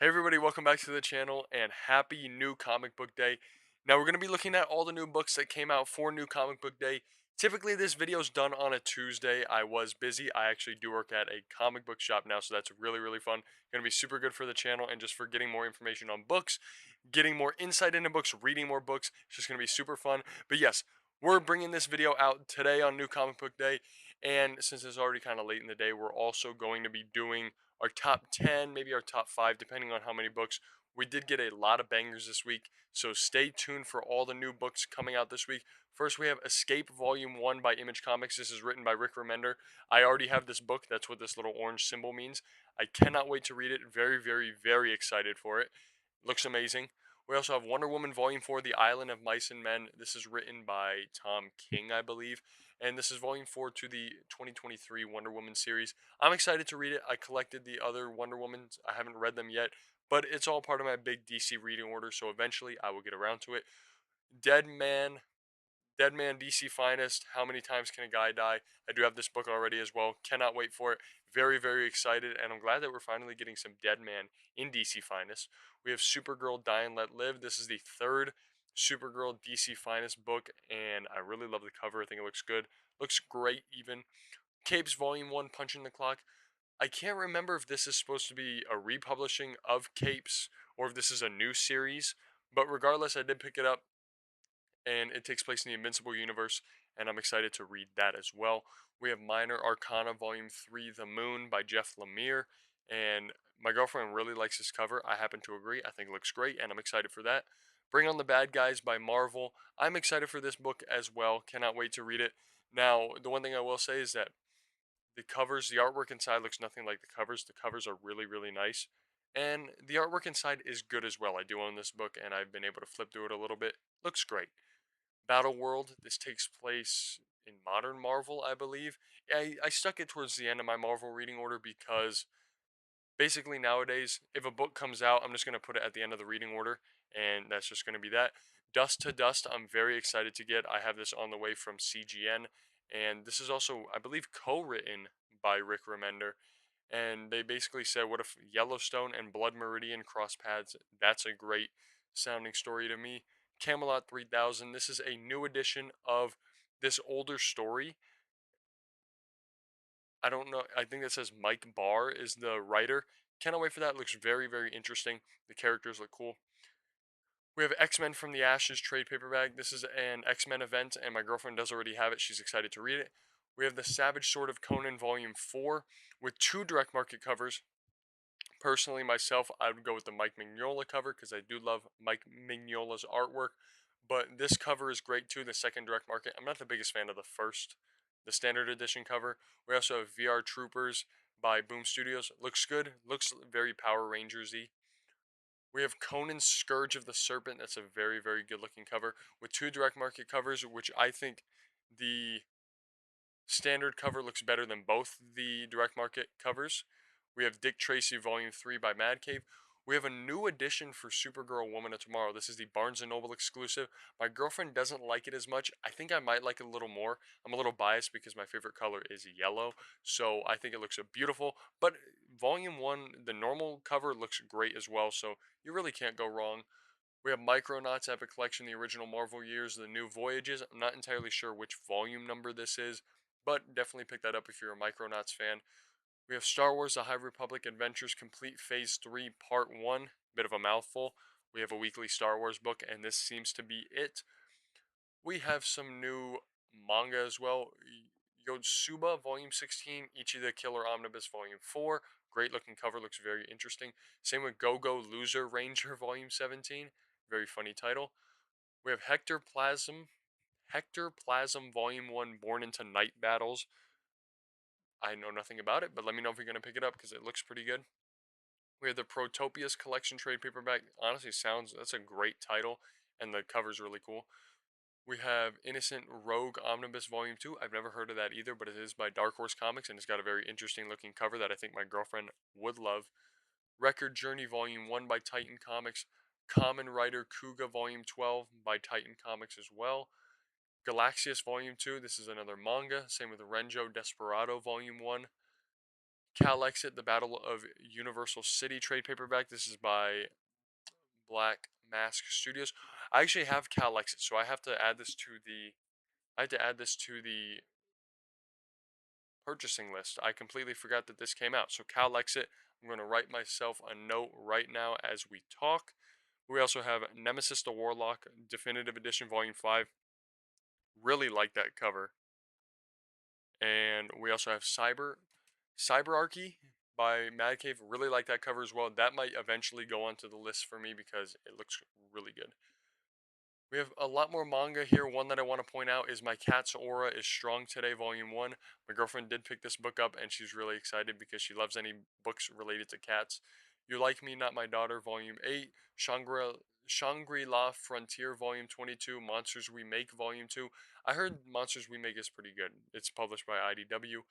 Hey everybody, welcome back to the channel and happy new comic book day. Now we're going to be looking at all the new books that came out for new comic book day. Typically this video is done on a Tuesday. I was busy. I actually do work at a comic book shop now, so that's really fun. Going to be super good for the channel and just for getting more information on books, getting more insight into books, reading more books. It's just going to be super fun. But yes, we're bringing this video out today on new comic book day, and since it's already kind of late in the day, we're also going to be doing our top 10, maybe our top 5, depending on how many books. We did get a lot of bangers this week, so stay tuned for all the new books coming out this week. First, we have Escape Volume 1 by Image Comics. This is written by Rick Remender. I already have this book. That's what this little orange symbol means. I cannot wait to read it. Very excited for it. Looks amazing. We also have Wonder Woman Volume 4, The Island of Mice and Men. This is written by Tom King, I believe. And this is Volume 4 to the 2023 Wonder Woman series. I'm excited to read it. I collected the other Wonder Womans. I haven't read them yet, but it's all part of my big DC reading order, so eventually I will get around to it. Dead Man Dead Man DC Finest, How Many Times Can a Guy Die? I do have this book already as well. Cannot wait for it. Very excited, and I'm glad that we're finally getting some Dead Man in DC Finest. We have Supergirl Die and Let Live. This is the third Supergirl DC Finest book, and I really love the cover. I think it looks good. Looks great, even. Capes Volume 1, Punching the Clock. I can't remember if this is supposed to be a republishing of Capes or if this is a new series, but regardless, I did pick it up and it takes place in the Invincible universe, and I'm excited to read that as well. We have Minor Arcana Volume 3, The Moon by Jeff Lemire, and my girlfriend really likes this cover. I happen to agree. I think it looks great, and I'm excited for that. Bring on the Bad Guys by Marvel. I'm excited for this book as well. Cannot wait to read it. Now, the one thing I will say is that the covers, the artwork inside looks nothing like the covers. The covers are really nice. And the artwork inside is good as well. I do own this book and I've been able to flip through it a little bit. Looks great. Battle World. This takes place in modern Marvel, I believe. I stuck it towards the end of my Marvel reading order because basically nowadays, if a book comes out, I'm just going to put it at the end of the reading order, and that's just going to be that. Dust to Dust, I'm very excited to get. I have this on the way from CGN, and this is also, I believe, co written by Rick Remender. And they basically said, what if Yellowstone and Blood Meridian cross paths? That's a great sounding story to me. Camelot 3000, this is a new edition of this older story. I don't know. I think that says Mike Barr is the writer. Cannot wait for that. Looks very interesting. The characters look cool. We have X-Men from the Ashes trade paperback. This is an X-Men event, and my girlfriend does already have it. She's excited to read it. We have The Savage Sword of Conan Volume 4 with two direct market covers. Personally, myself, I would go with the Mike Mignola cover because I do love Mike Mignola's artwork. But this cover is great too, the second direct market. I'm not the biggest fan of the standard edition cover. We also have VR Troopers by Boom Studios. Looks good. Looks very Power Rangers-y. We have Conan Scourge of the Serpent. That's a very good looking cover with two direct market covers, which I think the standard cover looks better than both the direct market covers. We have Dick Tracy Volume 3 by Mad Cave. We have a new edition for Supergirl Woman of Tomorrow. This is the Barnes& & Noble exclusive. My girlfriend doesn't like it as much. I think I might like it a little more. I'm a little biased because my favorite color is yellow, so I think it looks beautiful. But Volume 1, the normal cover looks great as well, so you really can't go wrong. We have Micronauts Epic Collection, the original Marvel years, the new Voyages. I'm not entirely sure which volume number this is, but definitely pick that up if you're a Micronauts fan. We have Star Wars The High Republic Adventures Complete Phase 3 Part 1. Bit of a mouthful. We have a weekly Star Wars book, and this seems to be it. We have some new manga as well. Yotsuba Volume 16, Ichi the Killer Omnibus Volume 4. Great looking cover, looks very interesting. Same with Go Go Loser Ranger Volume 17. Very funny title. We have Hector Plasm Volume 1 Born into Night Battles. I know nothing about it, but let me know if you're going to pick it up because it looks pretty good. We have the Protopias Collection Trade Paperback. Honestly, that's a great title, and the cover's really cool. We have Innocent Rogue Omnibus Volume 2. I've never heard of that either, but it is by Dark Horse Comics, and it's got a very interesting looking cover that I think my girlfriend would love. Record Journey Volume 1 by Titan Comics. Common Rider Kuga Volume 12 by Titan Comics as well. Galaxius Volume 2. This is another manga. Same with Renjo Desperado Volume 1. Cal Exit: The Battle of Universal City trade paperback. This is by Black Mask Studios. I actually have Cal Exit, so I have to add this to the purchasing list. I completely forgot that this came out. So Cal Exit, I'm going to write myself a note right now as we talk. We also have Nemesis the Warlock Definitive Edition Volume 5. Really like that cover. And we also have Cyberarchy by Mad Cave. Really like that cover as well. That might eventually go onto the list for me because it looks really good. We have a lot more manga here. One that I want to point out is My Cat's Aura is Strong Today, Volume 1. My girlfriend did pick this book up and she's really excited because she loves any books related to cats. You Like Me, Not My Daughter, Volume 8. Shangri-La Frontier, Volume 22. Monsters We Make, Volume 2. I heard Monsters We Make is pretty good. It's published by IDW.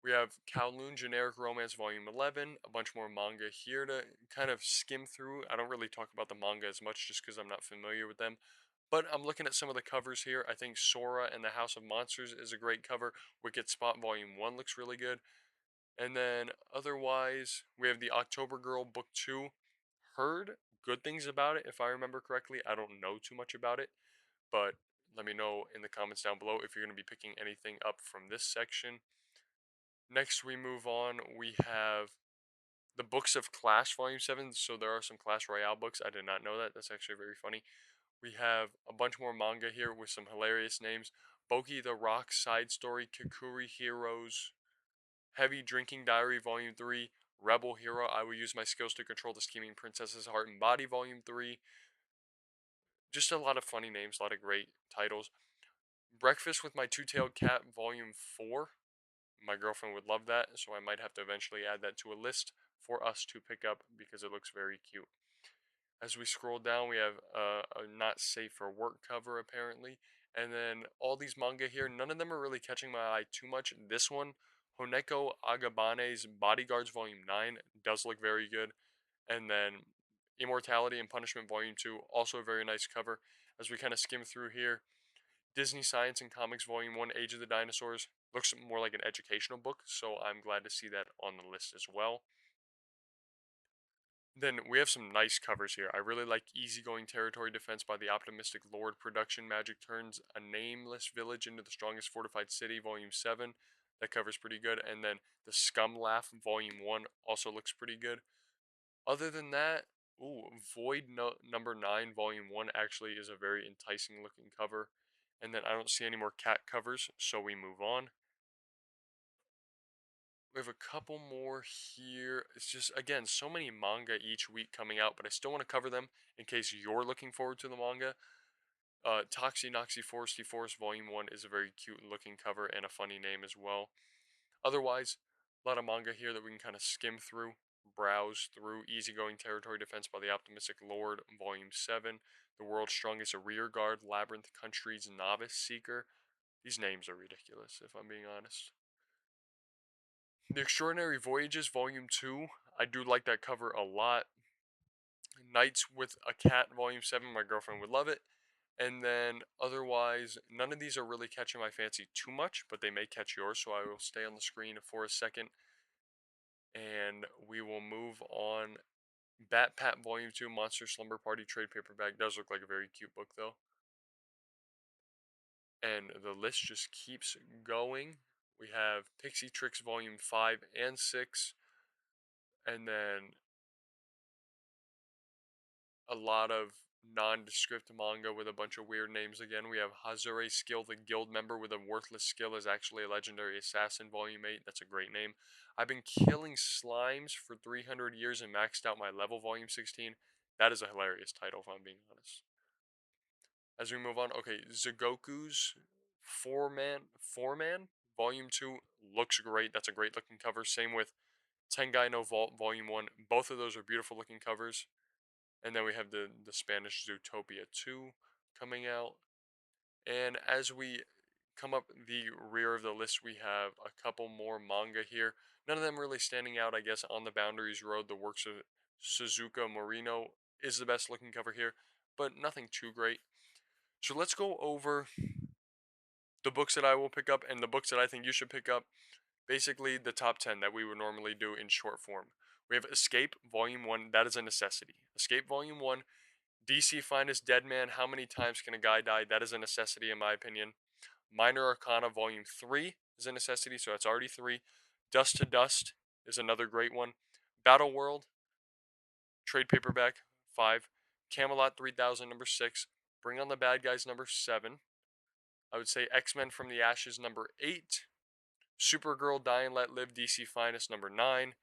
We have Kowloon Generic Romance Volume 11, a bunch more manga here to kind of skim through. I don't really talk about the manga as much just because I'm not familiar with them. But I'm looking at some of the covers here. I think Sora and the House of Monsters is a great cover. Wicked Spot Volume 1 looks really good. And then otherwise, we have the October Girl Book 2. Heard good things about it, if I remember correctly. I don't know too much about it, but let me know in the comments down below if you're going to be picking anything up from this section. Next, we move on. We have the Books of Clash Volume 7. So there are some Clash Royale books. I did not know that. That's actually very funny. We have a bunch more manga here with some hilarious names. Boki the Rock Side Story, Kikuri Heroes, Heavy Drinking Diary Volume 3, Rebel Hero, I Will Use My Skills to Control the Scheming Princess's Heart and Body Volume 3. Just a lot of funny names, a lot of great titles. Breakfast with My Two-Tailed Cat Volume 4. My girlfriend would love that, so I might have to eventually add that to a list for us to pick up because it looks very cute. As we scroll down, we have a not safe for work cover apparently, and then all these manga here. None of them are really catching my eye too much. This one, Honeko Agabane's Bodyguards Volume 9, does look very good, and then Immortality and Punishment Volume 2, also a very nice cover. As we kind of skim through here, Disney Science and Comics Volume 1, Age of the Dinosaurs, looks more like an educational book, so I'm glad to see that on the list as well. Then we have some nice covers here. I really like Easygoing Territory Defense by the Optimistic Lord production. Magic turns a nameless village into the strongest fortified city, Volume 7. That cover's pretty good. And then the Scum Laugh, Volume 1, also looks pretty good. Other than that, Void number 9, Volume 1 actually is a very enticing looking cover. And then I don't see any more cat covers, so we move on. We have a couple more here. It's just, again, so many manga each week coming out, but I still want to cover them in case you're looking forward to the manga. Toxie Noxie Foresty Forest Volume 1 is a very cute looking cover and a funny name as well. Otherwise, a lot of manga here that we can kind of skim through, browse through. Easygoing Territory Defense by the Optimistic Lord Volume 7. The World's Strongest Rear Guard, Labyrinth Country's Novice Seeker. These names are ridiculous, if I'm being honest. The Extraordinary Voyages, Volume 2. I do like that cover a lot. Nights with a Cat, Volume 7. My girlfriend would love it. And then otherwise, none of these are really catching my fancy too much, but they may catch yours, so I will stay on the screen for a second. And we will move on. Bat Pat Volume 2, Monster Slumber Party trade paperback. Does look like a very cute book, though. And the list just keeps going. We have Pixie Tricks Volume 5 and 6. And then a lot of nondescript manga with a bunch of weird names again. We have Hazure Skill, the guild member with a worthless skill is actually a legendary assassin, Volume 8. That's a great name. I've been killing slimes for 300 years and maxed out my level, Volume 16. That is a hilarious title, if I'm being honest. As we move on, okay, Zagoku's Four Man, Volume 2 looks great. That's a great looking cover. Same with Tengai no Vault, Volume 1. Both of those are beautiful looking covers. And then we have the Spanish Zootopia 2 coming out. And as we come up the rear of the list, we have a couple more manga here. None of them really standing out, I guess. On the Boundaries Road, the works of Suzuka Morino is the best looking cover here, but nothing too great. So let's go over the books that I will pick up and the books that I think you should pick up. basically the top 10 that we would normally do in short form. We have Escape Volume 1, that is a necessity. Escape Volume 1, DC Finest Dead Man, How Many Times Can a Guy Die? That is a necessity in my opinion. Minor Arcana Volume 3 is a necessity, so that's already 3. Dust to Dust is another great one. Battle World, trade paperback, 5. Camelot 3000, number 6. Bring on the Bad Guys, number 7. I would say X-Men from the Ashes, number 8. Supergirl Die and Let Live, DC Finest, number 9.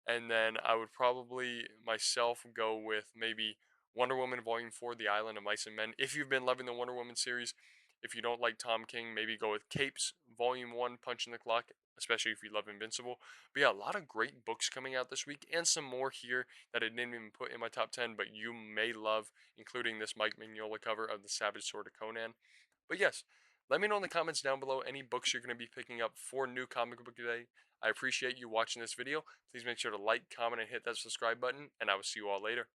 And then I would probably myself go with maybe Wonder Woman Volume 4, The Island of Mice and Men. If you've been loving the Wonder Woman series, if you don't like Tom King, maybe go with Capes Volume 1, Punching the Clock, especially if you love Invincible. But yeah, a lot of great books coming out this week, and some more here that I didn't even put in my top 10, but you may love, including this Mike Mignola cover of The Savage Sword of Conan. But yes, let me know in the comments down below any books you're going to be picking up for New Comic Book Day. I appreciate you watching this video. Please make sure to like, comment, and hit that subscribe button, and I will see you all later.